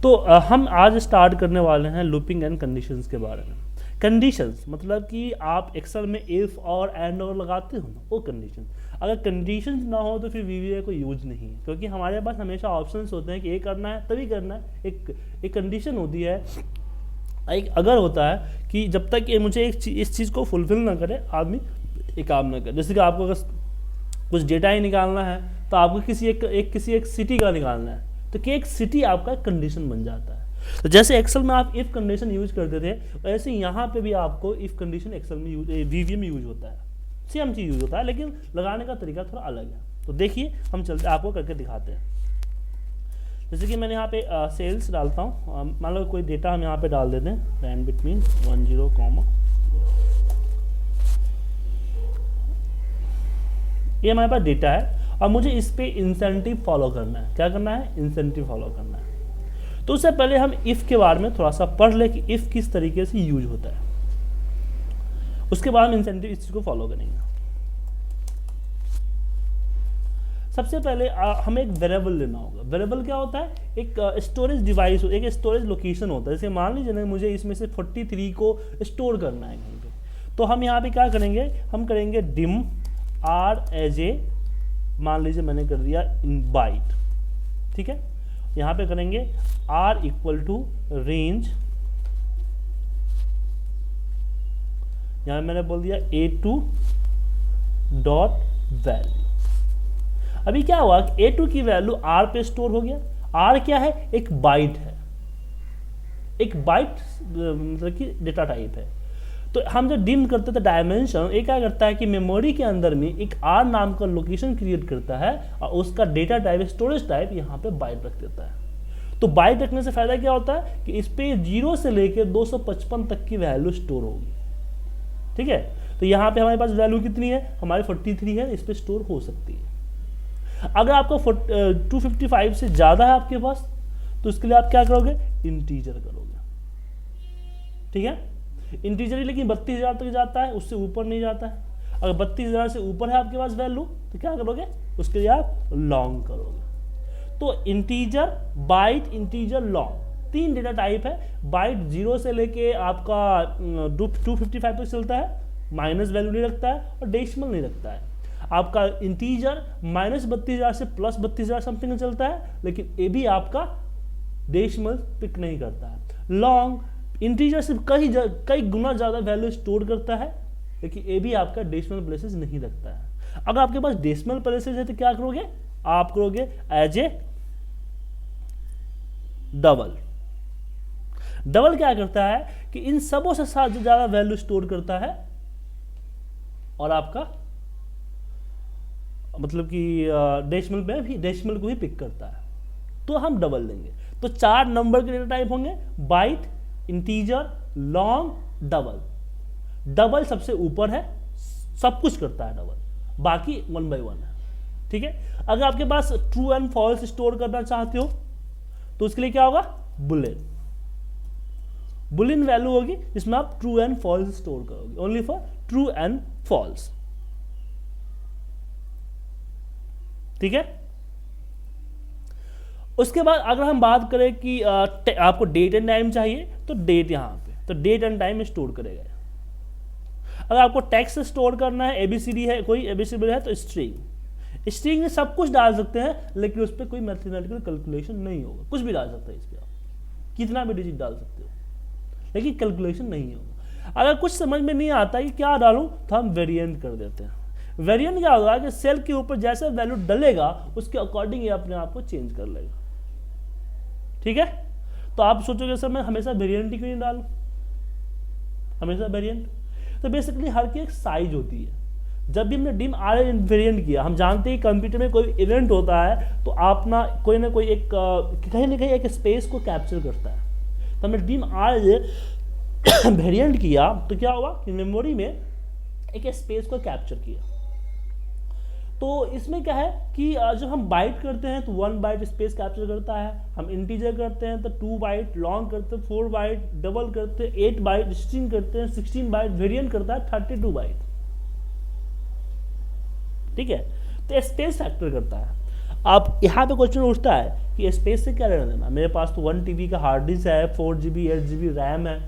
तो हम आज स्टार्ट करने वाले हैं लूपिंग एंड कंडीशंस के बारे में। कंडीशंस मतलब कि आप एक्सेल में इफ़ और एंड और लगाते हो ना, वो कंडीशन। अगर कंडीशंस ना हो तो फिर वीवीए को यूज नहीं है, क्योंकि हमारे पास हमेशा ऑप्शंस होते हैं कि ये करना है तभी करना है। एक कंडीशन होती है, एक अगर होता है कि जब तक ये मुझे इस चीज़ को फुलफिल ना करे आदमी एक काम ना करे। जैसे कि आपको अगर कुछ डेटा ही निकालना है तो आपको किसी एक सिटी का निकालना है, तो कि एक सिटी आपका कंडीशन बन जाता है। तो जैसे एक्सेल में आप इफ़ कंडीशन यूज करते थे, वैसे यहाँ पे भी आपको इफ़ कंडीशन एक्सेल में वीवीए में यूज होता है, सेम चीज़ यूज होता है, लेकिन लगाने का तरीका थोड़ा अलग है। तो देखिए हम चलते आपको करके दिखाते हैं। जैसे कि मैंने यहाँ पे सेल्स डालता हूँ, मान लो कोई डेटा हम यहाँ पे डाल देते हैं, रैंड बिटवीन 10 कॉमा, ये हमारे पास डेटा है और मुझे इस पे इंसेंटिव फॉलो करना है। क्या करना है? इंसेंटिव फॉलो करना है। तो उससे पहले हम इफ़ के बारे में थोड़ा सा पढ़ ले कि इफ़ किस तरीके से यूज होता है, उसके बाद हम इंसेंटिव इस चीज़ को फॉलो करेंगे। सबसे पहले हमें एक वेरिएबल लेना होगा। वेरिएबल क्या होता है? एक स्टोरेज डिवाइस, एक स्टोरेज लोकेशन होता है। जैसे मान लीजिए ना मुझे इसमें से 43 को स्टोर करना है कहीं पे, तो हम यहाँ पे क्या करेंगे? हम करेंगे डिम आर एज ए, मान लीजिए मैंने कर दिया इन बाइट, ठीक है। यहाँ पे करेंगे आर इक्वल टू रेंज, यहाँ मैंने बोल दिया A2 डॉट वैल्यू। अभी क्या हुआ कि A2 की वैल्यू R पे स्टोर हो गया। R क्या है? एक बाइट है, एक बाइट मतलब कि डेटा टाइप है। तो हम जब डिम करते थे डायमेंशन, ये क्या करता है कि मेमोरी के अंदर में एक R नाम का लोकेशन क्रिएट करता है और उसका डेटा टाइप, स्टोरेज टाइप यहाँ पे बाइट रख देता है। तो बाइट रखने से फायदा क्या होता है कि इस पे 0 से लेकर 255 तक की वैल्यू स्टोर होगी, ठीक है। तो यहाँ पे हमारे पास वैल्यू कितनी है? हमारी 43 है, इस पे स्टोर हो सकती है। अगर आपका 255 से ज़्यादा है आपके पास, तो उसके लिए आप क्या करोगे? इंटीजर करोगे, ठीक है। इंटीजर ही लेकिन 32,000 तक जाता है, उससे ऊपर नहीं जाता है। अगर 32,000 से ऊपर है आपके पास वैल्यू, तो क्या करोगे? उसके लिए आप लॉन्ग करोगे। तो integer, byte, integer, long, 3 data type है। बाइट 0 से लेके आपका 255 तक चलता है, माइनस वैल्यू नहीं रखता है और डेसिमल नहीं रखता है। आपका इंटीजर -32,000 से +32,000 समथिंग चलता है, लेकिन ये भी आपका डेसिमल पिक नहीं करता है। लॉन्ग इंटीजर से कई गुना ज़्यादा वैल्यू स्टोर करता है, लेकिन ये भी आपका डेसिमल प्लेसेस नहीं रखता है। अगर आपके पास डेसिमल प्लेसेस है तो क्या करोगे? आप करोगे एज ए डबल। डबल क्या करता है कि इन सबों से ज़्यादा वैल्यू स्टोर करता है और आपका मतलब कि डेसिमल में भी, डेसिमल को ही पिक करता है। तो हम डबल लेंगे। तो 4 नंबर के डेटा टाइप होंगे, byte, integer, long, double. Double सबसे ऊपर है, सब कुछ करता है डबल, बाकी 1 by 1 है, ठीक है। अगर आपके पास ट्रू एंड फॉल्स स्टोर करना चाहते हो तो उसके लिए क्या होगा? बुलियन। बुलियन वैल्यू होगी जिसमें आप ट्रू एंड फॉल्स स्टोर करोगे, only for true and false, ठीक है। उसके बाद अगर हम बात करें कि आपको डेट एंड टाइम चाहिए, तो डेट यहाँ पे, तो डेट एंड टाइम स्टोर करेगा। अगर आपको टेक्स्ट स्टोर करना है, एबीसीडी है, कोई एबीसीडी है, तो स्ट्रिंग। स्ट्रिंग में सब कुछ डाल सकते हैं, लेकिन उस पर कोई मैथमेटिकल कैलकुलेशन नहीं होगा। कुछ भी डाल सकते हैं इस पर, आप कितना भी डिजिट डाल सकते हो, लेकिन कैलकुलेशन नहीं होगा। अगर कुछ समझ में नहीं आता कि क्या डालूं, तो हम वेरिएंट कर देते हैं। वेरिएंट क्या होगा कि सेल के ऊपर जैसे वैल्यू डलेगा उसके अकॉर्डिंग ये अपने आप को चेंज कर लेगा, ठीक है। तो आप सोचोगे सर मैं हमेशा वेरिएंट ही क्यों नहीं डालूं, हमेशा वेरिएंट। तो बेसिकली हर की एक साइज होती है। जब भी हमने डिम आर वेरिएंट किया, हम जानते हैं कंप्यूटर में कोई इवेंट होता है तो आप ना कोई एक कहीं ना कहीं एक स्पेस को कैप्चर करता है। तो हमने डिम आर वेरिएंट किया तो क्या हुआ कि मेमोरी में एक स्पेस को कैप्चर किया। तो इसमें क्या है कि जब हम बाइट करते हैं तो 1 बाइट स्पेस कैप्चर करता है, हम इंटीजर करते हैं तो 2 बाइट, लॉन्ग करते हैं 4 बाइट, डबल करते हैं 8 बाइट, स्ट्रिंग करते हैं 16 बाइट, वेरिएंट करता है 32 बाइट, ठीक है। तो स्पेस फैक्टर करता है। अब यहाँ पे क्वेश्चन उठता है कि स्पेस से क्या लेना देना, मेरे पास तो 1 TB का हार्ड डिस्क है, 4 GB 8 GB रैम है,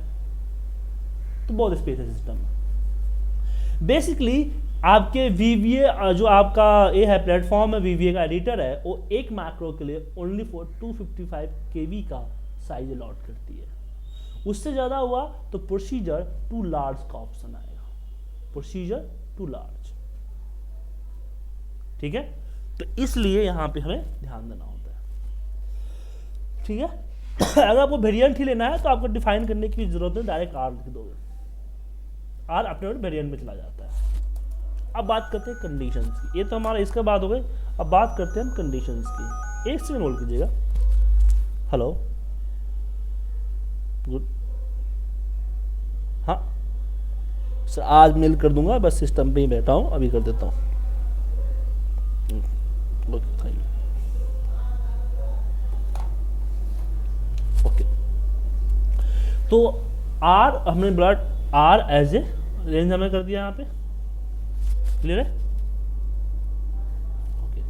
तो बहुत स्पेस है सिस्टम में। बेसिकली आपके VBA जो आपका ये है प्लेटफॉर्म है, VBA का एडिटर है, वो एक मैक्रो के लिए ओनली फॉर 255 KB का साइज अलॉट करती है। उससे ज़्यादा हुआ तो प्रोसीजर टू लार्ज का ऑप्शन आएगा, प्रोसीजर टू लार्ज। ठीक है, तो इसलिए यहां पे हमें ध्यान देना होता है। ठीक है अगर आपको वेरिएंट ही लेना है तो आपको डिफाइन करने की जरूरत नहीं, डायरेक्ट आर लिख दोगे, आर अपने वेरिएंट में चला जाता है। अब बात करते हैं कंडीशंस की, ये तो हमारा इसके बाद हो गए। अब बात करते हैं हम कंडीशंस की। एक सेकंड होल्ड कीजिएगा। Hello, good. हाँ सर, आज मेल कर दूंगा, बस सिस्टम पे ही बैठा हूँ, अभी कर देता हूँ। ओके, तो आर हमने ब्लड आर एज ए रेंज हमें कर दिया यहाँ पे, क्लियर है। ओके,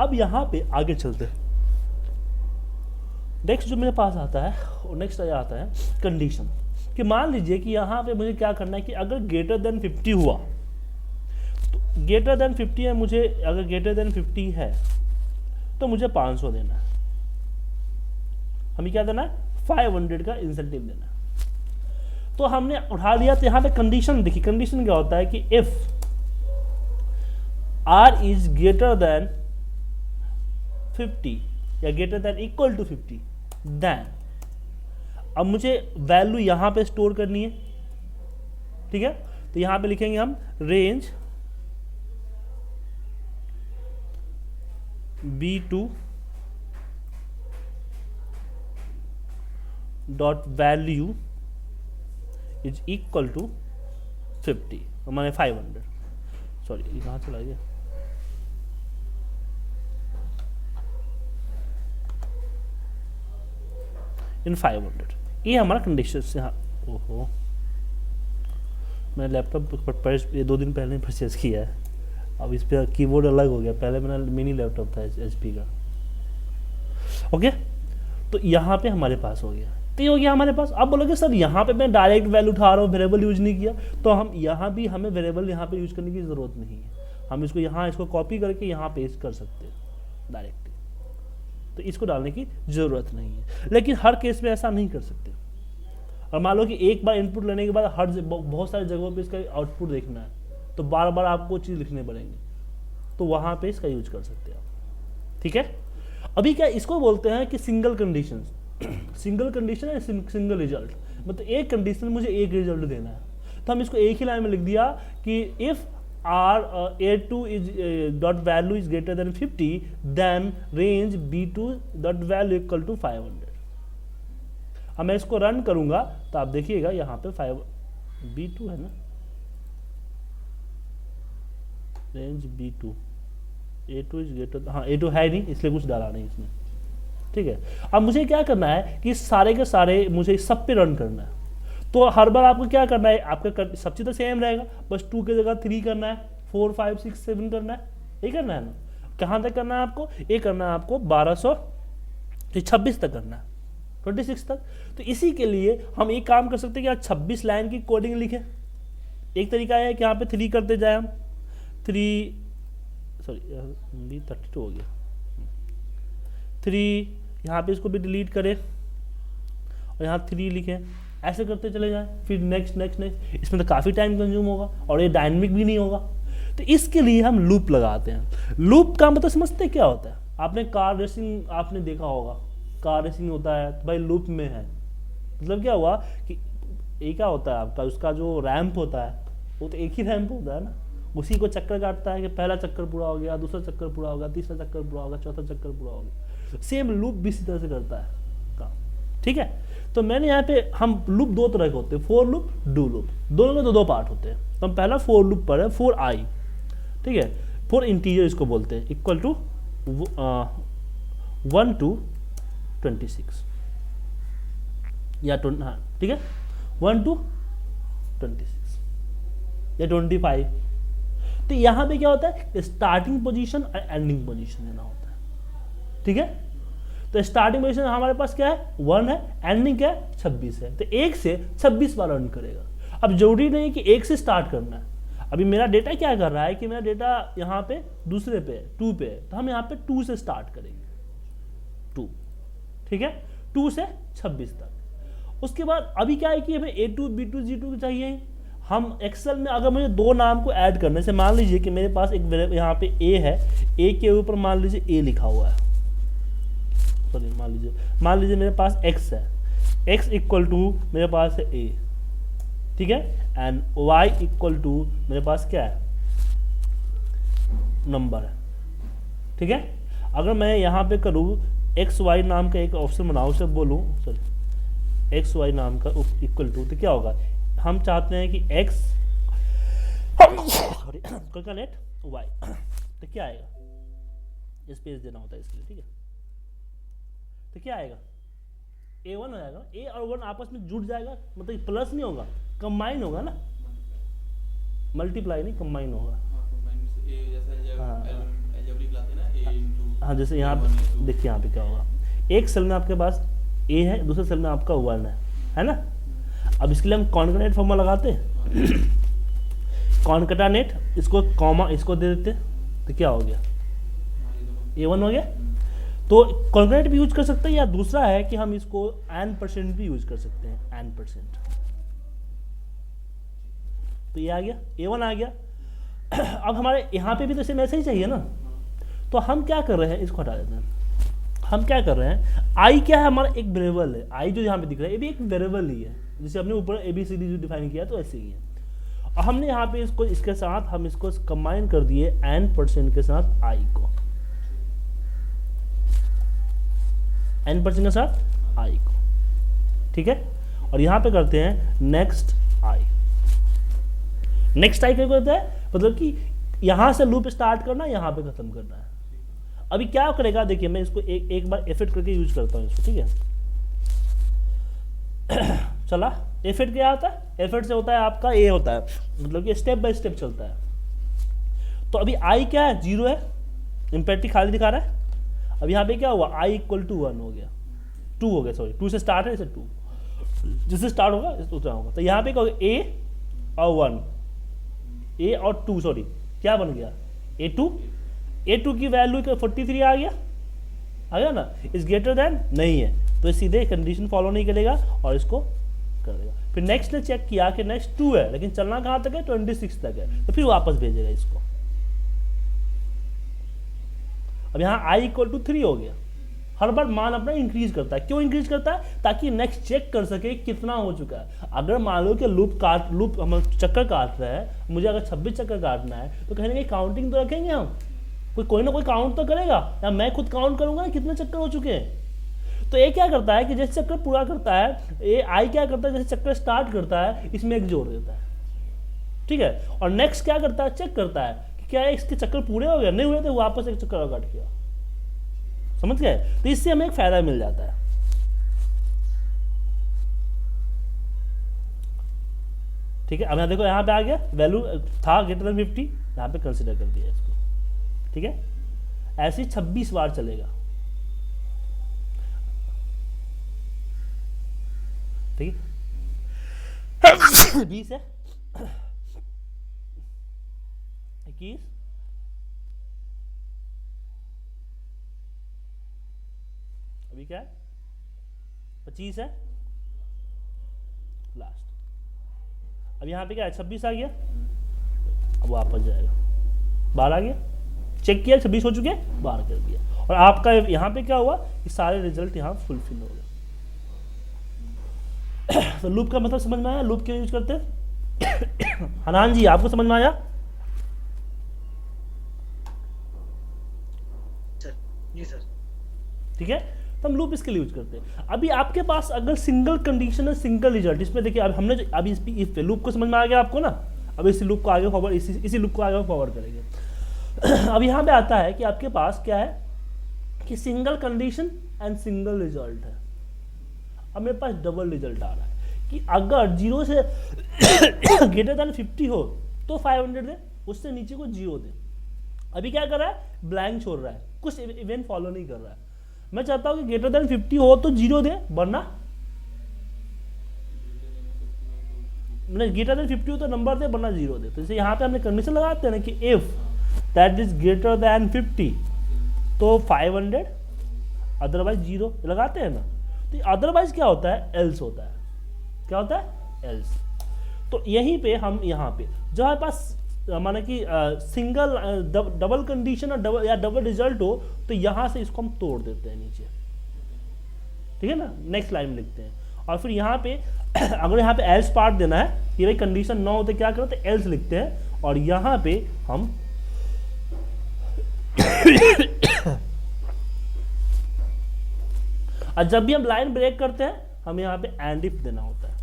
अब यहाँ पे आगे चलते हैं। नेक्स्ट जो मेरे पास आता है, और नेक्स्ट आता है कंडीशन, कि मान लीजिए कि यहाँ पे मुझे क्या करना है कि अगर ग्रेटर देन 50 हुआ, तो ग्रेटर देन 50 है, मुझे अगर ग्रेटर देन 50 है तो मुझे 500 देना है, हमें क्या देना है 500 का इंसेंटिव देना है। तो हमने उठा लिया, तो यहाँ पे कंडीशन देखिए, कंडीशन क्या होता है कि if R is greater than 50 या greater than equal to 50, then अब मुझे वैल्यू यहां पे स्टोर करनी है। ठीक है, तो यहां पे लिखेंगे हम range B2 dot value is equal to 50, माने 500। सॉरी, ये कहाँ चला गया, इन 500। ये हमारा कंडीशन से। हाँ, ओहो, मैं लैपटॉप ये 2 दिन पहले परचेज किया है, अब इस पर कीबोर्ड अलग हो गया, पहले मेरा मिनी लैपटॉप था HP का। ओके, तो यहाँ पे हमारे पास हो गया, तो ये हो गया हमारे पास। अब बोलोगे सर यहाँ पे मैं डायरेक्ट वैल्यू उठा रहा हूँ, वेरिएबल यूज नहीं किया, तो हम यहाँ भी हमें वेरिएबल यहाँ पे यूज करने की जरूरत नहीं है, हम इसको यहाँ इसको कॉपी करके यहाँ पेस्ट कर सकते हैं डायरेक्टली, तो इसको डालने की जरूरत नहीं है। लेकिन हर केस में ऐसा नहीं कर सकते, और मान लो कि एक बार इनपुट लेने के बाद हर बहुत सारी जगहों पे इसका आउटपुट देखना है, तो बार बार आपको चीज़ लिखने पड़ेंगे, तो वहाँ पे इसका यूज कर सकते हैं आप। ठीक है, अभी क्या इसको बोलते हैं कि सिंगल कंडीशन, सिंगल कंडीशन है सिंगल रिजल्ट, मतलब एक कंडीशन मुझे एक रिजल्ट देना है, तो हम इसको एक ही लाइन में लिख दिया कि if R A2 is dot value is greater than 50, then range B2 dot value equal to 500। अब मैं इसको रन करूंगा तो आप देखिएगा यहाँ पे B2 है ना, range B2 A2 is greater, हाँ A2 है नहीं इसलिए कुछ डाला नहीं इसमें। ठीक है, अब मुझे क्या करना है कि सारे के सारे मुझे सब पे रन करना है, तो हर बार आपको क्या करना है, आपका सब चीज़ तो सेम रहेगा, बस 2 की जगह 3 करना है, 4 5 6 7 करना है, ये करना है ना। कहाँ तक करना है आपको, ये करना है आपको 1226 तक करना है, 26 तक। तो इसी के लिए हम एक काम कर सकते हैं कि आज 26 लाइन की कोडिंग लिखें। एक तरीका है कि यहाँ पे 3 करते जाए हम, 3 सॉरी 32 हो गया, 3 यहाँ पे इसको भी डिलीट करें और यहाँ 3 लिखें, ऐसे करते चले जाएं, फिर नेक्स्ट नेक्स्ट नेक्स्ट। इसमें तो काफ़ी टाइम कंज्यूम होगा और ये डायनेमिक भी नहीं होगा, तो इसके लिए हम लूप लगाते हैं। लूप का मतलब समझते क्या होता है, आपने कार रेसिंग आपने देखा होगा, कार रेसिंग होता है तो भाई लूप में है, मतलब क्या हुआ कि ये क्या होता है आपका, उसका जो रैंप होता है वो तो एक ही रैंप होता है ना, उसी को चक्कर काटता है कि पहला चक्कर पूरा हो गया, दूसरा चक्कर पूरा होगा, तीसरा चक्कर पूरा होगा, चौथा चक्कर पूरा होगा। सेम लूप भी इसी तरह से करता है काम। ठीक है, तो मैंने यहाँ पे हम लूप 2 तरह के होते हैं, फॉर लूप, डू लूप, दोनों में 2 पार्ट होते हैं। तो हम पहला फॉर लूप पर है, फॉर आई, ठीक है, फॉर इंटीजर इसको बोलते हैं, इक्वल टू 1 to 26 या हाँ ठीक है 1 to 26 या 25। तो यहाँ पे क्या होता है, स्टार्टिंग पोजीशन और एंडिंग पोजीशन देना होता है। ठीक है, तो स्टार्टिंग पोजीशन हमारे पास क्या है 1 है, एंडिंग क्या है 26 है, तो 1 से 26 बार रन करेगा। अब जरूरी नहीं कि 1 से स्टार्ट करना है, अभी मेरा डेटा क्या कर रहा है कि मेरा डेटा यहाँ पे दूसरे पे 2 पे है, तो हम यहाँ पे 2 से स्टार्ट करेंगे 2, ठीक है, 2 से 26 तक। उसके बाद अभी क्या है कि हमें A2 B2 G2 चाहिए। हम एक्सेल में अगर मुझे 2 नाम को ऐड करने से, मान लीजिए कि मेरे पास एक यहाँ पे A है, A के ऊपर मान लीजिए A लिखा हुआ है, सॉरी मान लीजिए मेरे पास X है, X इक्वल टू मेरे पास है A, ठीक है, एंड Y इक्वल टू मेरे पास क्या है नंबर है, ठीक है। अगर मैं यहाँ पे करूँ XY नाम का एक ऑप्शन बनाऊँ, उसे बोलूँ सॉरी XY नाम का इक्वल टू, तो क्या होगा, हम चाहते हैं कि X सॉरी नेट Y, तो क्या आएगा, स्पेस देना होता है इसके लिए, ठीक है, तो क्या आएगा A1 हो जाएगा, A और 1 आपस में जुड़ जाएगा, मतलब प्लस नहीं होगा, कंबाइन होगा ना, मल्टीप्लाई नहीं कंबाइन होगा। हाँ जैसे यहाँ पे देखिए, यहाँ पे क्या होगा, एक सेल में आपके पास A है, दूसरे सेल में आपका 1 है ना। अब इसके लिए हम कॉन्केटेनेट फॉर्मूला लगाते हैं, कॉन्केटेनेट, इसको कॉमा इसको दे देते, तो क्या हो गया A1 हो गया। तो कॉन्केटेनेट भी यूज कर सकते हैं, या दूसरा है कि हम इसको n% भी यूज कर सकते हैं, n%, तो ये आ गया A1 आ गया। अब हमारे यहाँ पे भी तो सेम ऐसा ही चाहिए ना, तो हम क्या कर रहे हैं, इसको हटा देते हैं। हम क्या कर रहे हैं, आई क्या है हमारा एक वेरिएबल है, आई जो यहाँ पे दिख रहा है ये भी एक वेरिएबल ही है, जैसे हमने ऊपर ABCD जो डिफाइन किया तो ऐसे ही है। और हमने यहाँ पे इसको इसके साथ हम इसको कंबाइन कर दिए n% के साथ आई को, n% के साथ आई को, ठीक है। और यहाँ पे करते हैं नेक्स्ट आई, नेक्स्ट आई क्या करता है, मतलब कि यहाँ से लूप स्टार्ट करना, यहाँ पे खत्म करना है। अभी क्या करेगा, देखिए मैं इसको एक बार एफेक्ट करके यूज करता हूँ इसको, ठीक है। चला, एफेक्ट क्या होता है, एफेक्ट से होता है आपका ए होता है, मतलब कि स्टेप बाय स्टेप चलता है। तो अभी आई क्या है 0 है, इम्पेरेटिव खाली दिखा रहा है। अब यहाँ पे क्या हुआ, आई इक्वल टू 1 हो गया, 2 हो गया, सॉरी 2 से स्टार्ट है, इसे 2 जिससे स्टार्ट होगा उतना होगा। तो यहाँ पे क्या होगा, ए और 1, ए और 2, सॉरी क्या बन गया A2 की वैल्यू 43 आ गया ना, इज ग्रेटर देन नहीं है, तो सीधे कंडीशन फॉलो नहीं करेगा और इसको कर देगा। फिर नेक्स्ट ने चेक किया कि नेक्स्ट 2 है, लेकिन चलना कहाँ तक है 26 तक है, तो फिर वापस भेजेगा इसको। अब यहाँ आई इक्वल टू 3 हो गया, हर बार मान अपना इंक्रीज करता है। क्यों इंक्रीज करता है, ताकि नेक्स्ट चेक कर सके कितना हो चुका है। अगर मान लो कि लूप हम चक्कर काट रहे हैं, मुझे अगर 26 चक्कर काटना है, तो कहीं ना कहीं काउंटिंग तो रखेंगे हम, कोई ना कोई काउंट तो करेगा, या मैं खुद काउंट करूंगा कितने चक्कर हो चुके हैं। तो ये क्या करता है कि जैसे चक्कर पूरा करता है, ये आई क्या करता है, जैसे चक्कर स्टार्ट करता है इसमें एक जोड़ देता है, ठीक है। और नेक्स्ट क्या करता है, चेक करता है कि क्या इसके चक्कर पूरे हो गए, नहीं हुए तो वापस एक चक्कर और काट किया, समझ गए। तो इससे हमें एक फायदा मिल जाता है, ठीक है। अब यहाँ देखो, यहाँ पे आ गया वैल्यू था ग्रेटर देन 50, यहाँ पे कंसिडर कर दिया इसको, ठीक है। ऐसे 26 बार चलेगा, ठीक है। 20 है, 21, अभी क्या है 25 है लास्ट। अब यहाँ पे क्या है 26 आ गया, अब वापस जाएगा 12 आ गया, चेक किया 26 हो चुके, 12 कर दिया। और आपका यहाँ पे क्या हुआ कि सारे रिजल्ट यहाँ फुलफिल हो गए। तो लूप का मतलब समझ में आया, लूप क्यों यूज करते हैं। हनान जी आपको समझ में आया। जी सर, ठीक है, तो हम लूप इसके लिए यूज करते हैं। अभी आपके पास अगर सिंगल कंडीशन है, सिंगल रिजल्ट, इसमें देखिए अब हमने अभी इस लूप को समझ में आ गया आपको ना। अब इसी लूप को आगे फॉरवर्ड, इसी लूप को आगे फॉरवर्ड करेंगे। अब यहाँ पे आता है कि आपके पास क्या है कि single condition and single result है। अब मेरे पास डबल रिजल्ट आ रहा है कि अगर 0 से ग्रेटर देन 50 हो तो 500 दे, उससे नीचे को 0 दे। अभी क्या कर रहा है, ब्लैंक छोड़ रहा है, कुछ इवेंट फॉलो नहीं कर रहा है। मैं चाहता हूं कि ग्रेटर देन 50 हो तो 0 दे, वरना ग्रेटर देन 50 हो तो नंबर दे, वरना 0 दे। तो जैसे यहाँ पे हमने कंडीशन लगाते हैं ना कि if that is greater than 50 तो 500, अदरवाइज 0 लगाते हैं ना। तो अदरवाइज क्या होता है, एल्स होता है। क्या होता है, एल्स। तो यहीं पे हम यहाँ पे जो हमारे पास माने कि सिंगल डबल कंडीशन और डबल रिजल्ट हो, तो यहाँ से इसको हम तोड़ देते हैं नीचे, ठीक है ना। नेक्स्ट लाइन में लिखते हैं और फिर यहाँ पे अगर यहाँ पे एल्स पार्ट देना है कि भाई कंडीशन 9 होते क्या करो, तो एल्स लिखते हैं और यहाँ पे हम और जब भी हम लाइन ब्रेक करते हैं हम यहाँ पे एंड इफ देना होता है।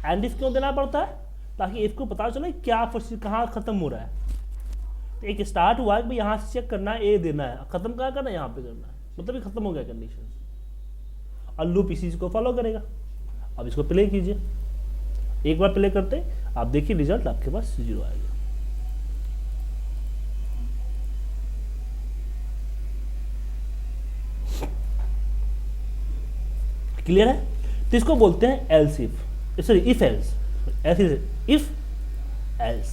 एंड इफ क्यों देना पड़ता है, ताकि इफ को पता चले क्या कहाँ खत्म हो रहा है। तो एक स्टार्ट हुआ है कि यहाँ से चेक करना है, ए देना है, खत्म कहाँ करना है, यहाँ पे करना है, मतलब ये खत्म हो गया कंडीशन। और लूप इसी को फॉलो करेगा। अब इसको प्ले कीजिए, एक बार प्ले करते आप देखिए रिजल्ट आपके पास 0 आएगा। क्लियर है। तो इसको बोलते हैं else if, sorry if else, if else,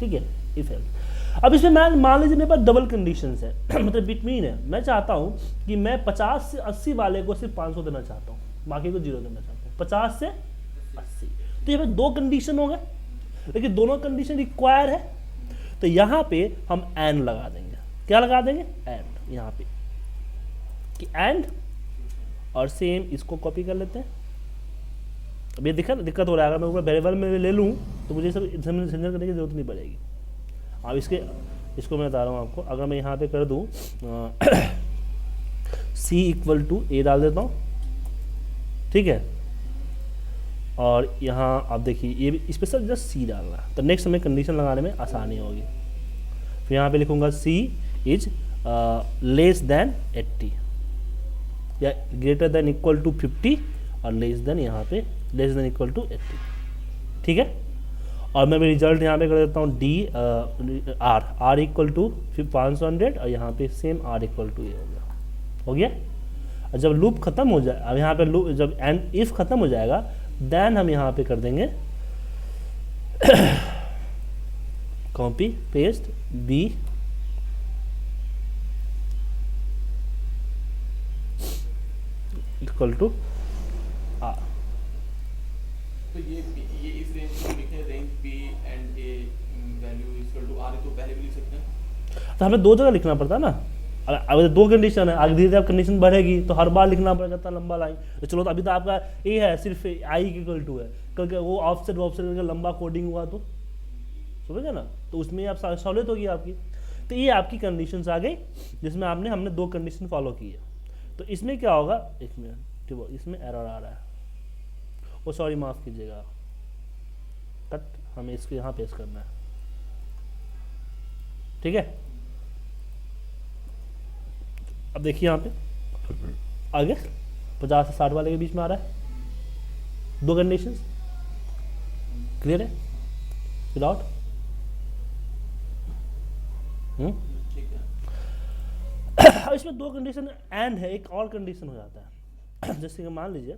ठीक है, इफ एल्स। अब इसमें मैं मान लीजिए मेरे पास डबल कंडीशंस है मतलब बिटवीन है। मैं चाहता हूं कि मैं 50 से 80 वाले को सिर्फ 500 देना चाहता हूं, बाकी को 0 देना चाहता हूं, 50 से 80। तो ये दो कंडीशन हो गए, लेकिन दोनों कंडीशन रिक्वायर है। तो यहां पे हम एंड लगा देंगे। क्या लगा देंगे, एंड, यहाँ पे कि एंड, और सेम इसको कॉपी कर लेते हैं। अब ये दिक्कत हो रहा है, अगर मैं ऊपर वेरिएबल में ले लूँ तो मुझे सब सेंजर करने की जरूरत नहीं पड़ेगी। अब इसको मैं बता रहा हूँ आपको, अगर मैं यहाँ पे कर दूँ c इक्वल टू ए डाल देता हूँ, ठीक है, और यहाँ आप देखिए ये इस पर सब जस्ट c डालना है, तो नेक्स्ट हमें कंडीशन लगाने में आसानी होगी। फिर यहाँ पे लिखूँगा c इज लेस देन 80 या ग्रेटर देन इक्वल टू 50 और लेस देन यहाँ पे लेस देन इक्वल टू 80, ठीक है। और मैं रिजल्ट यहाँ पे कर देता हूँ डी आर इक्वल टू 500 और यहाँ पे सेम आर इक्वल टू ये हो गया। और जब लूप खत्म हो जाए, अब यहाँ पे लूप जब एंड इफ खत्म हो जाएगा, देन हम यहाँ पे कर देंगे copy paste B equal to R. तो ये इस रेंज में लिखे range B and A value equal to R, तो पहले भी लिख सकते हैं। तो हमें दो जगह लिखना पड़ता है ना। अगर दो कंडीशन है, आगे धीरे धीरे कंडीशन बढ़ेगी तो हर बार लिखना पड़ेगा इतना लंबा लाइन। तो चलो, तो अभी तो आपका ए है, सिर्फ आई इक्वल टू है, क्योंकि वो ऑफसेट करके लंबा कोडिंग हुआ तो समझे ना, तो उसमें आप सहूलियत होगी आपकी। तो ये आपकी कंडीशंस आ गई जिसमें हमने दो कंडीशन फॉलो की है। तो इसमें क्या होगा, एक मिनट, इसमें एरर आ रहा है, वो सॉरी माफ कीजिएगा, कट, हमें इसको यहाँ पेश करना है, ठीक है। अब देखिए यहाँ पे आगे 50 से 60 वाले के बीच में आ रहा है, दो कंडीशंस, क्लियर है विदाउट अब इसमें दो कंडीशन एंड है, एक और कंडीशन हो जाता है जैसे कि मान लीजिए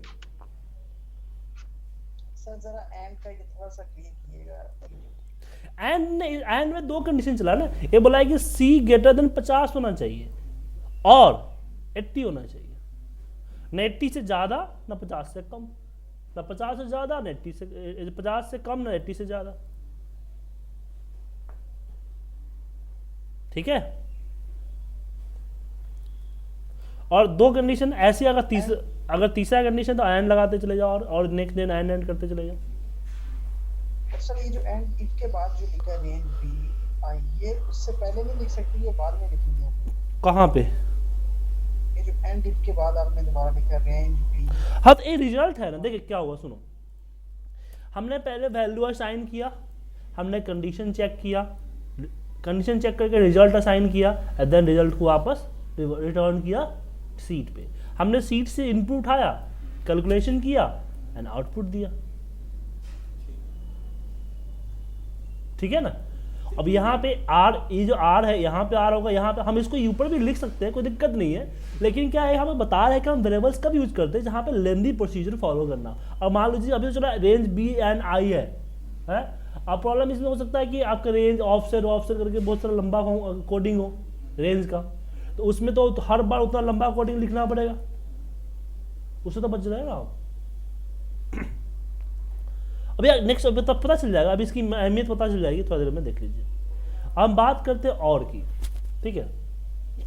सर जरा एंड का थोड़ा सा क्लियर कीजिएगा। एंड में दो कंडीशन चला ना, ये बोला है कि सी ग्रेटर देन 50 होना चाहिए और 80 होना चाहिए, न 80 से ज्यादा न 50 से कम, न 50 से ज्यादा न 80 से 50 से कम न 80 से ज्यादा, ठीक है। और दो कंडीशन ऐसी, अगर तीसरा कंडीशन तो एंड लगाते चले जाओ और नेक्स्ट दिन एंड करते चले जाओ। सर ये जो एंड इफ के बाद जो लिखा है रेंज बी आई, ये उससे पहले नहीं लिख सकते, ये बाद में लिखेंगे। कहाँ पे? ये जो एंड इफ के बाद आपने दोबारा लिखा रेंज बी। हाँ, तो ये रिजल्ट है ना। देखिए क्या हुआ, सुनो, हमने पहले वैल्यू असाइन किया, हमने कंडीशन चेक किया, कंडीशन चेक करके रिजल्ट असाइन किया, एंड देन रिजल्ट को वापस रिटर्न किया सीट पे। हमने सीट से इनपुट उठाया, कैलकुलेशन किया एंड आउटपुट दिया, ठीक है ना। अब यहाँ पे आर, ये जो आर है यहाँ पे आर होगा, यहाँ पे हम इसको ऊपर भी लिख सकते हैं, कोई दिक्कत नहीं है, लेकिन क्या है हमें बता रहे हैं कि हम वेरिएबल्स कब यूज करते हैं जहाँ पे लेंदी प्रोसीजर फॉलो करना। अब मान लीजिए अभी चलो रेंज बी एंड आई है, अब प्रॉब्लम इसमें हो सकता है कि आपका रेंज ऑफसेट करके बहुत सारा लंबा कोडिंग हो रेंज का, तो उसमें तो हर बार उतना लंबा कोडिंग लिखना पड़ेगा, उससे तो बच जाएगा आप। अभी नेक्स्ट अभी तब पता चल जाएगा, अभी इसकी अहमियत पता चल जाएगी, थोड़ा देर में देख लीजिए। हम बात करते हैं और की, ठीक है,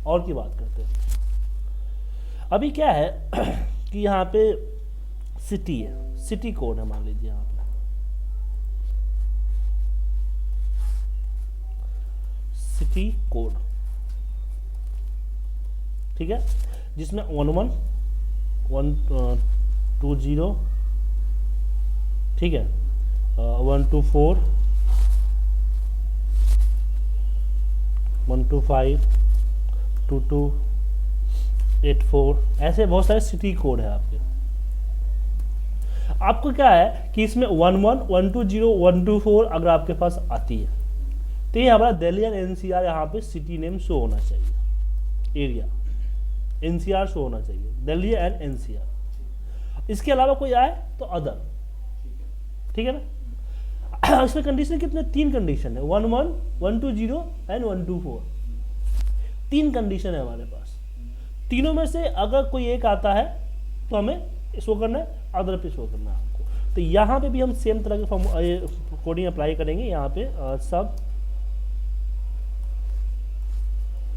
और की बात करते हैं। अभी क्या है कि यहाँ पे सिटी है, सिटी कोड है, मान लीजिए यहाँ पे सिटी कोड, ठीक है, जिसमें 11 120, ठीक है, 124 125 22 84, ऐसे बहुत सारे सिटी कोड है आपके। आपको क्या है कि इसमें 11 120 124 अगर आपके पास आती है तो ये हमारा दिल्ली एंड एनसीआर यहाँ पे सिटी नेम शो होना चाहिए, एरिया एनसीआर शो होना चाहिए, दिल्ली एंड एनसीआर। इसके अलावा कोई आए तो अदर, ठीक है ना। इसमें कंडीशन कितने, 3 कंडीशन है, 11 120 एंड 124, 3 कंडीशन है हमारे पास। तीनों में से अगर कोई एक आता है तो हमें शो करना है, अदर पे शो करना है हमको। तो यहाँ पे भी हम सेम तरह के कोडिंग अप्लाई करेंगे। यहाँ पे सब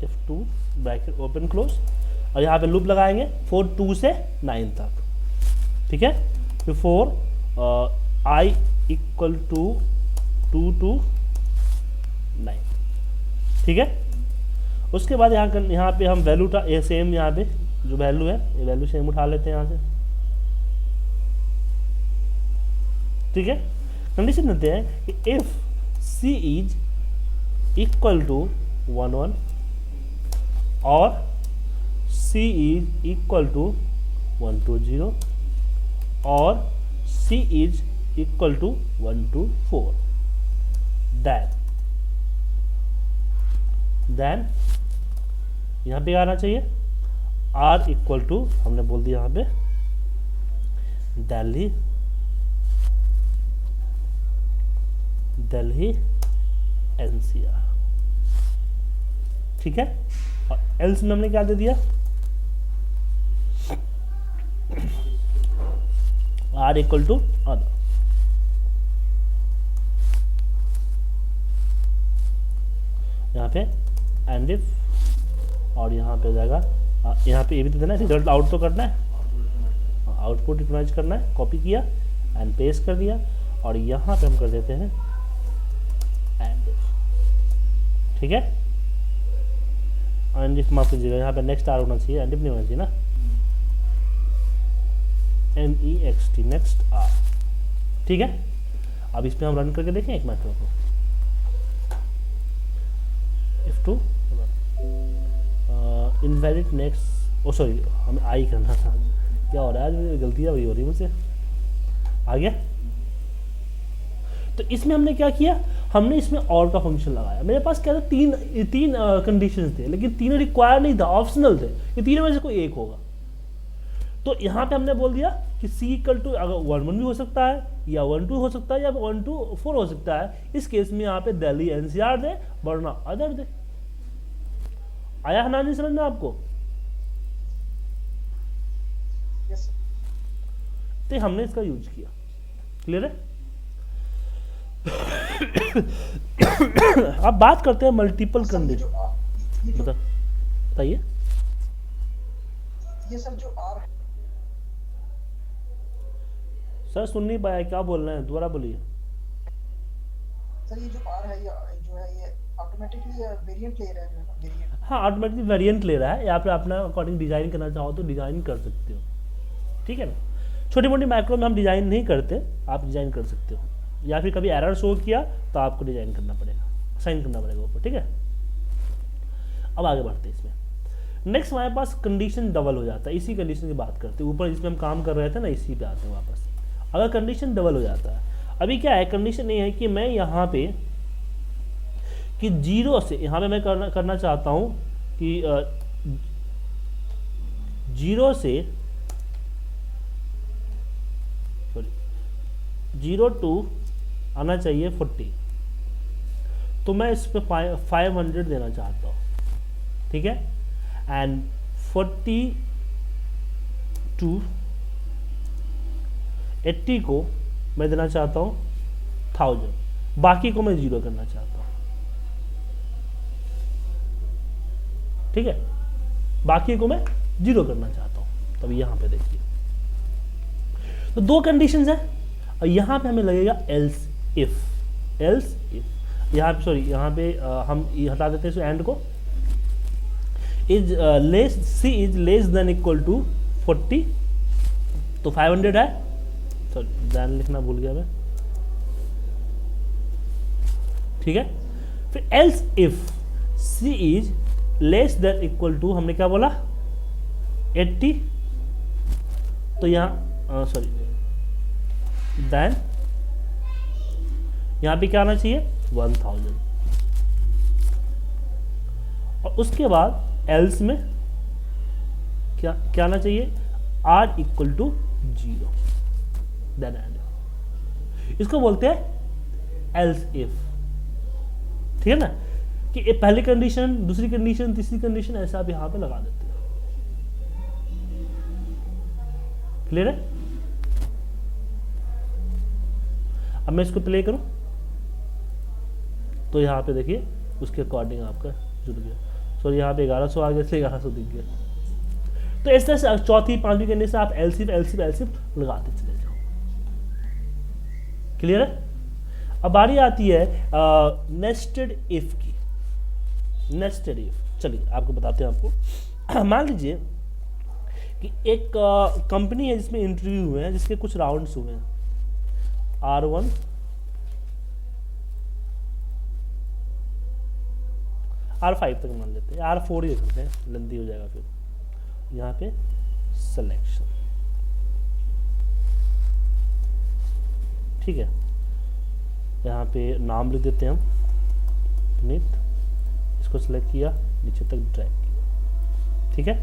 F2 ब्रैकेट ओपन क्लोज, और यहाँ पे लूप लगाएंगे 4 2 से 9 तक, ठीक है। फिर 4 I इक्वल टू 2 to 9, ठीक है। उसके बाद यहाँ पे हम वैल्यू सेम, यहाँ पे जो वैल्यू है ये वैल्यू सेम उठा लेते हैं यहाँ से, ठीक है। कंडीशन देते हैं कि if C is equal to 11 और C इज इक्वल टू 120 और C is equal to 124, then यहाँ पे आना चाहिए R इक्वल टू, हमने बोल दिया यहाँ पे दिल्ली एनसीआर, ठीक है। और एल्स में हमने क्या दे दिया, R इक्वल टू अदर, यहाँ पे एंड इफ, और यहाँ पे हो जाएगा, यहाँ पे ये भी तो देना है, रिजल्ट आउट तो करना है, आउटपुट रिकॉग्नाइज करना है, कॉपी किया एंड पेस्ट कर दिया, और यहाँ पे हम कर देते हैं एंड इफ, ठीक है। एंड इफ माफ कीजिएगा, यहाँ पे नेक्स्ट आर होना चाहिए, एंड इफ नहीं होना चाहिए ना, NEXT नेक्स्ट आर, ठीक है। अब इस पे हम रन करके देखें एक मैथड को, if to invalid next, oh sorry हमें आई करना था, क्या हो रहा है आज, गलतियाँ वही हो रही मुझसे, आ गया। तो इसमें हमने क्या किया, हमने इसमें और का फंक्शन लगाया। मेरे पास क्या था, तीन कंडीशंस थे, लेकिन तीनों रिक्वायर नहीं था, ऑप्शनल थे, ये तीनों में से कोई एक होगा। तो यहाँ पे हमने बोल दिया कि C इक्वल टू अगर 1 1 भी हो सकता है, या 1 2 हो सकता है, या 1 2 4 हो सकता है। इस केस में यहाँ पे दिल्ली एनसीआर दे, वरना अदर दे। आया है ना नहीं समझ में आपको? यस तो हमने इसका यूज किया, क्लियर है। अब बात करते हैं मल्टीपल कंडीशन, बताइए। ये सर जो R है, सर सुन नहीं पाया, क्या बोल रहे हैं, दोबारा बोलिए। सर ये जो R है, ये ऑटोमेटिकली वेरिएंट ले रहा है, वेरिएंट। हाँ, ऑटोमेटिकली वेरिएंट ले रहा है, या फिर अपना अकॉर्डिंग डिजाइन करना चाहो तो डिजाइन कर सकते हो, ठीक है ना। छोटी मोटी माइक्रो में हम डिजाइन नहीं करते, आप डिजाइन कर सकते हो, या फिर कभी एरर शो किया तो आपको डिजाइन करना पड़ेगा, साइन करना पड़ेगा ऊपर, ठीक है। अब आगे बढ़ते हैं इसमें। नेक्स्ट हमारे पास कंडीशन डबल हो जाता है, इसी कंडीशन की बात करते हैं, ऊपर जिसमें हम काम कर रहे थे ना, इसी पे आते हैं वापस। अगर कंडीशन डबल हो जाता है, अभी क्या है, कंडीशन ये है कि मैं यहाँ पे कि 0 से, यहाँ पे मैं करना चाहता हूँ कि 0 से 0 to आना चाहिए 40, तो मैं इस पे 500 देना चाहता हूँ, ठीक है। एंड 40 to 80 को मैं देना चाहता हूँ 1000, बाकी को मैं 0 करना चाहता हूँ, ठीक है, बाकी को मैं 0 करना चाहता हूँ। तब यहाँ पे देखिए, तो दो कंडीशंस है, और यहाँ पे हमें लगेगा एल्स इफ यहाँ पे, सॉरी यहाँ पे हम ये हटा देते हैं एंड को। Is less, C is less than equal to 40, तो 500 है, सॉरी देन लिखना भूल गया मैं, ठीक है। फिर else if C is less than equal to, हमने क्या बोला 80, तो यहाँ सॉरी देन यहाँ पे क्या आना चाहिए 1000, और उसके बाद एल्स में क्या आना चाहिए R equal to 0, then end. इसको बोलते हैं एल्स इफ, ठीक है ना, कि पहली कंडीशन, दूसरी कंडीशन, तीसरी कंडीशन, ऐसा आप यहां पे लगा देते हैं। क्लियर है? अब मैं इसको प्ले करूं तो यहाँ पे देखिए उसके अकॉर्डिंग आपका जुड़ गया, सॉरी यहाँ पे 1100 आ गया, इसलिए 1100 दिख गया। तो इस तरह से चौथी पांचवी कंडीशन आप एलसीफ लगाते चले जाओ। क्लियर है? अब बारी आती है नेस्टेड इफ की। नेस्टेड इफ, चलिए आपको बताते हैं आपको। मान लीजिए कि एक कंपनी है जिसमें इंटरव्यू हुए हैं, जिसके कुछ राउंड्स हुए हैं, R1 R5 तक मान लेते हैं, R4 ही करते हैं, लंबी हो जाएगा फिर। यहाँ पे सिलेक्शन, ठीक है, यहाँ पे नाम लिख देते हैं हम पुनीत, इसको सिलेक्ट किया, नीचे तक ड्रैग किया, ठीक है।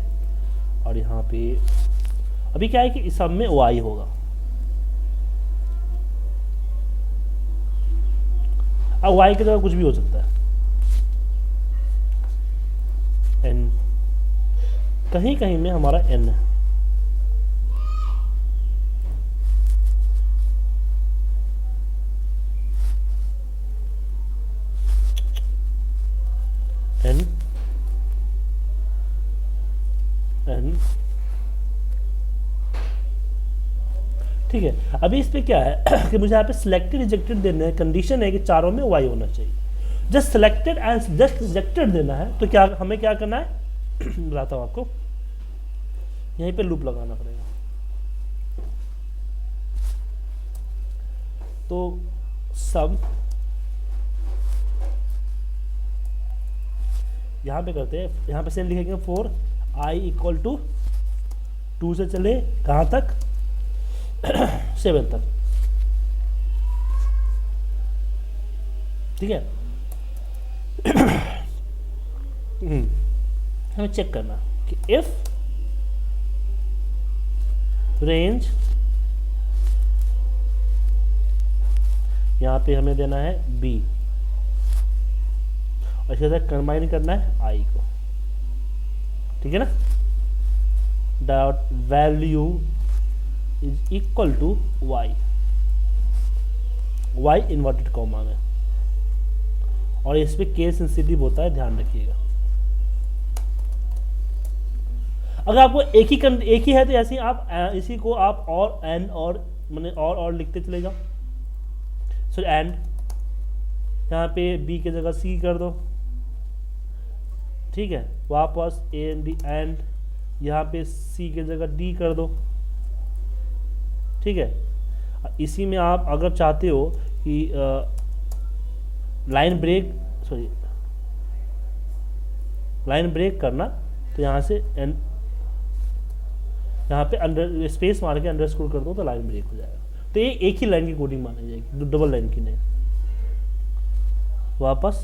और यहाँ पे अभी क्या है कि इस सब में वाई होगा। अब वाई की जगह कुछ भी हो सकता है, एन, कहीं कहीं में हमारा एन है, एन एन, ठीक है। अभी इस पे क्या है कि मुझे यहाँ पे सिलेक्टेड रिजेक्टेड देना है, कंडीशन है कि चारों में वाई होना चाहिए। Just selected and just rejected देना है, तो क्या हमें क्या करना है बताता हूँ आपको, यहीं पे लूप लगाना पड़ेगा। तो सब यहाँ पे करते हैं, यहाँ पे सेम लिखेंगे फॉर आई इक्वल टू 2 से चले कहाँ तक 7 तक, ठीक है। हमें चेक करना कि इफ रेंज, यहाँ पे हमें देना है बी, और इसी तरह कंबाइन करना है आई को, ठीक है ना। Dot value is equal to Y, Y inverted comma में, और इस पे केस सेंसिटिव होता है, ध्यान रखिएगा। अगर आपको एक ही है तो ऐसे आप इसी को आप और एंड और मैंने और लिखते चले जाओ। सो एंड यहाँ पे बी की जगह सी कर दो, ठीक है, वापस ए एंड डी, एंड यहाँ पे सी की जगह डी कर दो, ठीक है। इसी में आप अगर चाहते हो कि लाइन ब्रेक करना, तो यहाँ से एंड, यहाँ पे अंडर स्पेस मार के अंडरस्कोर कर दो तो लाइन ब्रेक हो जाएगा। तो ये एक ही लाइन की कोडिंग मानी जाएगी, डबल लाइन की नहीं। वापस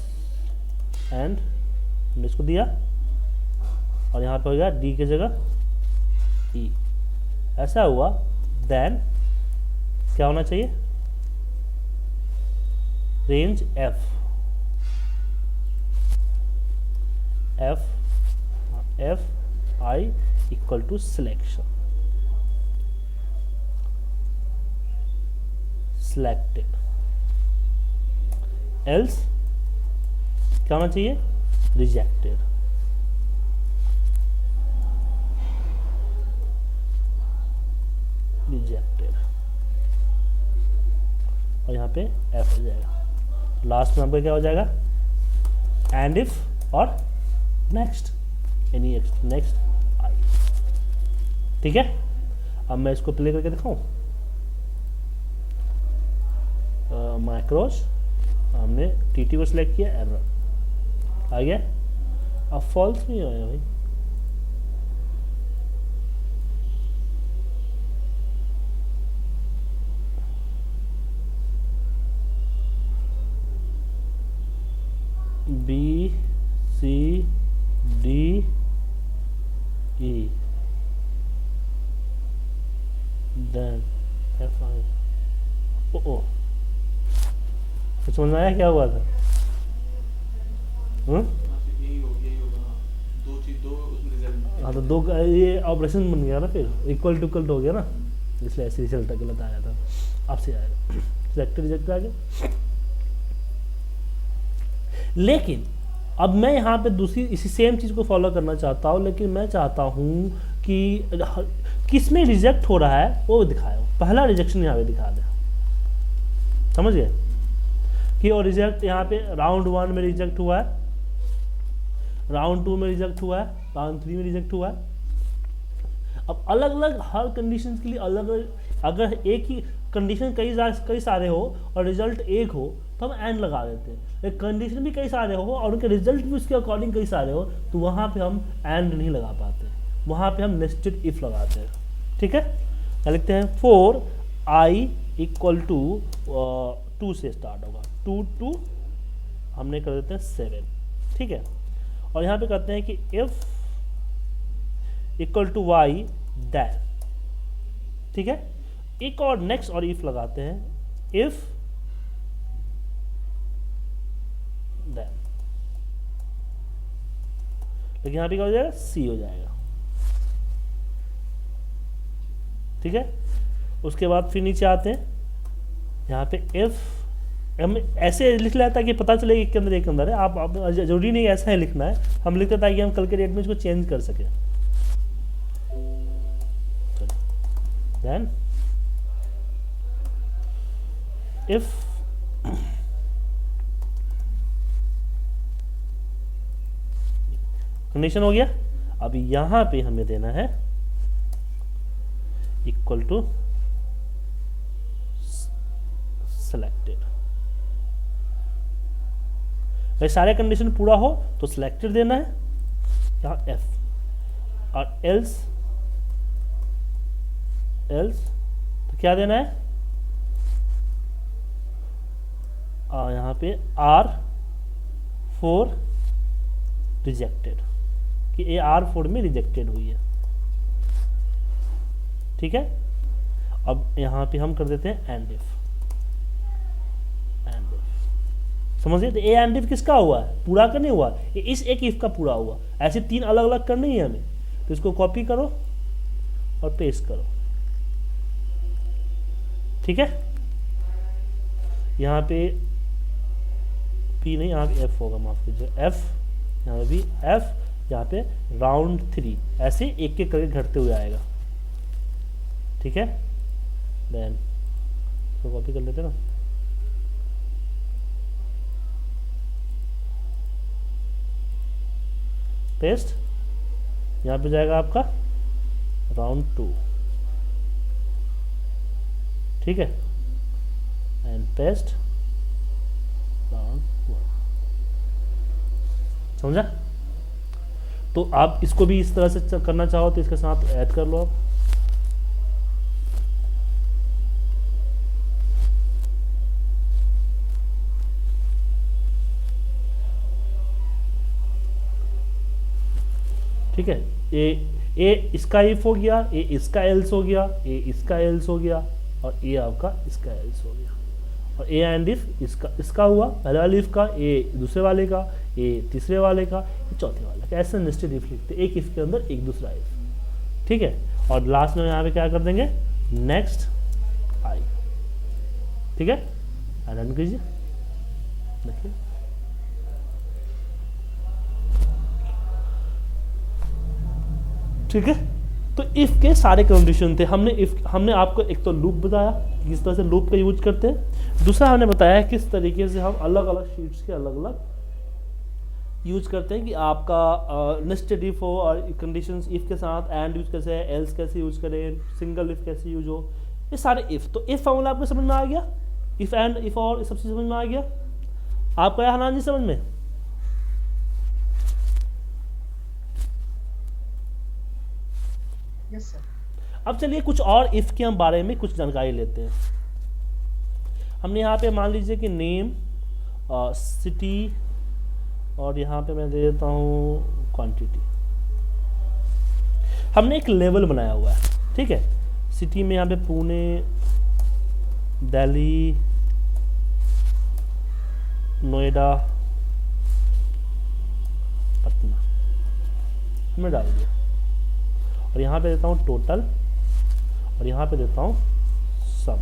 एंड हमने इसको दिया और यहाँ पे हो गया डी की जगह ई, ऐसा हुआ। देन क्या होना चाहिए, range F I equal to selection, selected, else क्या होना चाहिए, rejected, और यहाँ पे F हो जाएगा। लास्ट में आपका क्या हो जाएगा, एंड इफ और नेक्स्ट, एनी नेक्स्ट आई। ठीक है, अब मैं इसको प्ले करके दिखाऊं। मैक्रोस हमने टीटी को सिलेक्ट किया, एरर आ गया। अब फॉल्स नहीं आया भाई, b c d e then f i. ओ समझ में आया क्या हुआ था? यही होगा हाँ। दो उसमें रिजल्ट। हाँ तो दो का ये ऑपरेशन बन गया ना, फिर इक्वल टू इक्वल हो गया ना, इसलिए ऐसे रिजल्ट गलत आया था। आपसे आएगा सिलेक्ट रिजेक्ट आ गया। लेकिन अब मैं यहाँ पे दूसरी इसी सेम चीज़ को फॉलो करना चाहता हूँ, लेकिन मैं चाहता हूँ कि किस में रिजेक्ट हो रहा है वो दिखाए। पहला रिजेक्शन यहाँ पे दिखा दे, समझ गए कि वो रिजेक्ट यहाँ पे राउंड 1 में रिजेक्ट हुआ है, राउंड 2 में रिजेक्ट हुआ है, राउंड 3 में रिजेक्ट हुआ है। अब अलग अलग हर कंडीशन के लिए अलग अलग, अगर एक ही कंडीशन कई सारे हो और रिजल्ट एक हो तो हम एंड लगा देते हैं। एक कंडीशन भी कई सारे हो और उनके रिजल्ट भी उसके अकॉर्डिंग कई सारे हो तो वहाँ पे हम एंड नहीं लगा पाते, वहाँ पे हम नेस्टेड इफ लगाते हैं। ठीक है, क्या लिखते हैं, 4i इक्वल टू 2 से स्टार्ट होगा, 2 हमने कर देते हैं 7। ठीक है, और यहाँ पे कहते हैं कि if equal to Y then. ठीक है, एक और नेक्स्ट और इफ लगाते हैं, इफ दैन, लेकिन यहाँ पे क्या हो जाएगा, सी हो जाएगा। ठीक है, उसके बाद फिर नीचे आते हैं, यहाँ पे इफ हम ऐसे लिख लें ताकि पता चले कि एक के अंदर है। आप जरूरी नहीं ऐसा ही लिखना है, हम लिखते ताकि हम कल के डेट में इसको चेंज कर सकें। देन इफ कंडीशन हो गया, अब यहां पे हमें देना है इक्वल टू सेलेक्टेड। भाई सारे कंडीशन पूरा हो तो सिलेक्टेड देना है यहाँ एफ, और एल्स तो क्या देना है, यहाँ पे R4 रिजेक्टेड, कि ये R4 में रिजेक्टेड हुई है। ठीक है, अब यहाँ पे हम कर देते हैं एंड इफ। समझिए, तो ए एंड इफ किसका हुआ है, पूरा का नहीं हुआ, ये इस एक इफ का पूरा हुआ। ऐसे 3 अलग अलग करनी है हमें, तो इसको कॉपी करो और पेस्ट करो। ठीक है, यहाँ पे पी नहीं, यहाँ पे एफ होगा, माफ कीजिए एफ, यहाँ भी एफ, यहाँ पे राउंड 3, ऐसे एक एक करके घटते हुए आएगा। ठीक है, देन तो कॉपी कर लेते ना, पेस्ट, यहाँ पे जाएगा आपका राउंड 2। ठीक है, एंड पेस्ट राउंड 1। समझा? तो आप इसको भी इस तरह से करना चाहो तो इसके साथ ऐड कर लो आप। ठीक है, ए इसका इफ हो गया, ए इसका एल्स हो गया, ए इसका एल्स हो गया, और ए आपका इसका एल्स हो गया, और ए एंड इफ इसका हुआ पहले वाले इफ का, ए दूसरे वाले का, ए तीसरे वाले का, चौथे वाले का। ऐसे नेस्टेड इफ लिखते, एक इफ के अंदर एक दूसरा इफ। ठीक है, और लास्ट में यहाँ पे क्या कर देंगे, नेक्स्ट आई। ठीक है, रन कीजिए, देखिए ठीक है। तो इफ के सारे कंडीशन थे, हमने आपको एक तो लूप बताया कि किस तरह से लूप का यूज करते हैं, दूसरा हमने बताया किस तरीके से हम अलग अलग शीट्स के अलग अलग यूज करते हैं कि आपका नेस्टेड इफ हो और कंडीशंस इफ के साथ एंड यूज कैसे है, एल्स कैसे यूज करें, सिंगल इफ कैसे यूज हो, ये सारे इफ। तो इफ फॉर्मूला आपको समझ में आ गया, इफ एंड इफ और सब चीज समझ में आ गया आपको, या हनान जी समझ में? Yes sir. अब चलिए कुछ और इफ के हम बारे में कुछ जानकारी लेते हैं। हमने यहाँ पे मान लीजिए कि नेम, सिटी, और यहाँ पे मैं दे देता हूँ क्वांटिटी। हमने एक लेवल बनाया हुआ है, ठीक है। सिटी में यहाँ पे पुणे, दिल्ली, नोएडा, पटना हमने डाल दिया, और यहाँ पे देता हूँ टोटल, और यहाँ पे देता हूँ सम।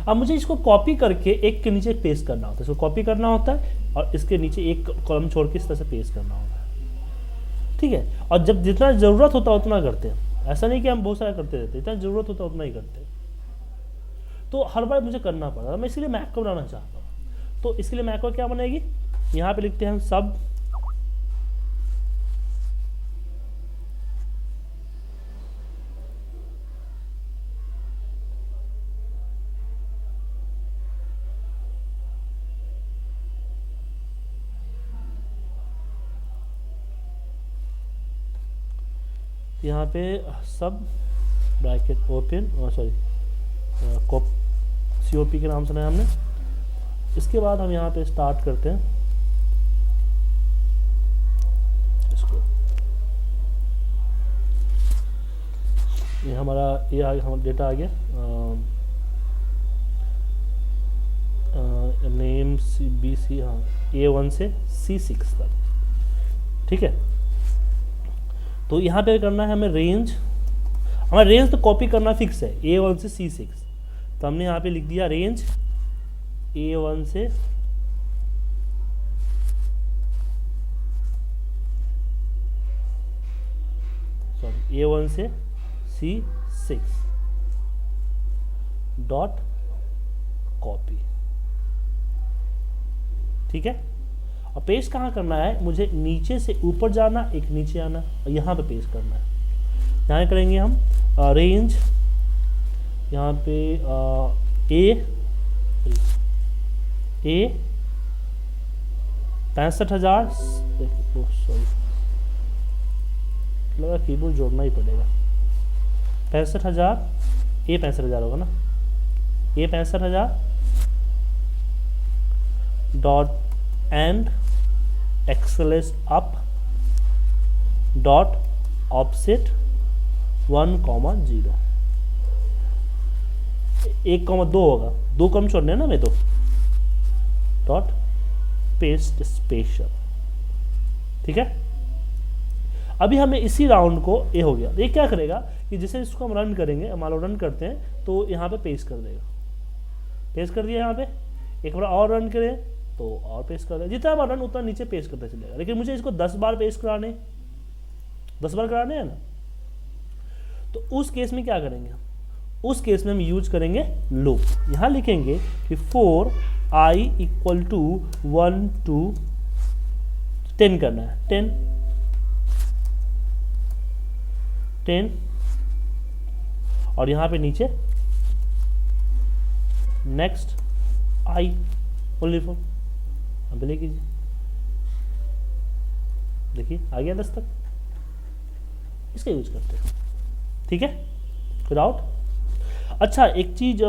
अब मुझे इसको कॉपी करके एक के नीचे पेस्ट करना होता है, इसको कॉपी करना होता है और इसके नीचे एक कॉलम छोड़ के इस तरह से पेस्ट करना होता है, ठीक है। और जब जितना ज़रूरत होता है उतना करते हैं, ऐसा नहीं कि हम बहुत सारा करते रहते, जितना ज़रूरत होता है उतना ही करते हैं। तो हर बार मुझे करना पड़ा, मैं इसलिए मैक को बनाना चाहता हूँ। तो इसके लिए मैक को क्या बनेगी, यहाँ पे लिखते हैं हम सब, यहाँ पे सब ब्रैकेट ओपन, सॉरी COP के नाम सुना है हमने। इसके बाद हम यहाँ पे स्टार्ट करते हैं इसको, ये हमारा ये आ गया, हमारा डेटा आ गया, नेम BC, हाँ A1 से C6 तक, ठीक है। तो यहाँ पे करना है हमें रेंज, हमारा रेंज तो कॉपी करना फिक्स है A1 से C6, तो हमने यहाँ पे लिख दिया रेंज A1 से A1 से C6 डॉट कॉपी, ठीक है। और पेस्ट कहाँ करना है, मुझे नीचे से ऊपर जाना, एक नीचे आना, और यहाँ पे पेस्ट करना है। यहाँ करेंगे हम रेंज, यहाँ पे A 65,000, सॉरी लगा कीबोर्ड जोड़ना ही पड़ेगा, 65,000, A 65,000 होगा ना, A 65,000 डॉट एंड एक्सेलेस अप डॉट ऑफसेट 1,0, 1,2 होगा, 2 कम छोड़ने ना मैं तो, डॉट पेस्ट स्पेशल, ठीक है। अभी हमें इसी राउंड को, ये हो गया। ये क्या करेगा कि जैसे इसको हम रन करेंगे, मान लो रन करते हैं तो यहाँ पे पेस्ट कर देगा, पेस्ट कर दिया यहाँ पे, एक बार और रन करें तो और पेस्ट कर देगा, जितना बार रन उतना नीचे पेस्ट करता चलेगा। लेकिन मुझे इसको 10 बार पेस्ट कराने, 10 बार कराने हैं ना, तो उस केस में क्या करेंगे, उस केस में हम यूज करेंगे लूप। यहाँ लिखेंगे कि for I equal to 1 to 10 करना है, 10, और यहाँ पे नीचे नेक्स्ट I ओनली फॉर, अब प्ले कीजिए, देखिए आ गया 10 तक। इसका यूज करते हैं। ठीक है, डाउट? अच्छा, एक चीज़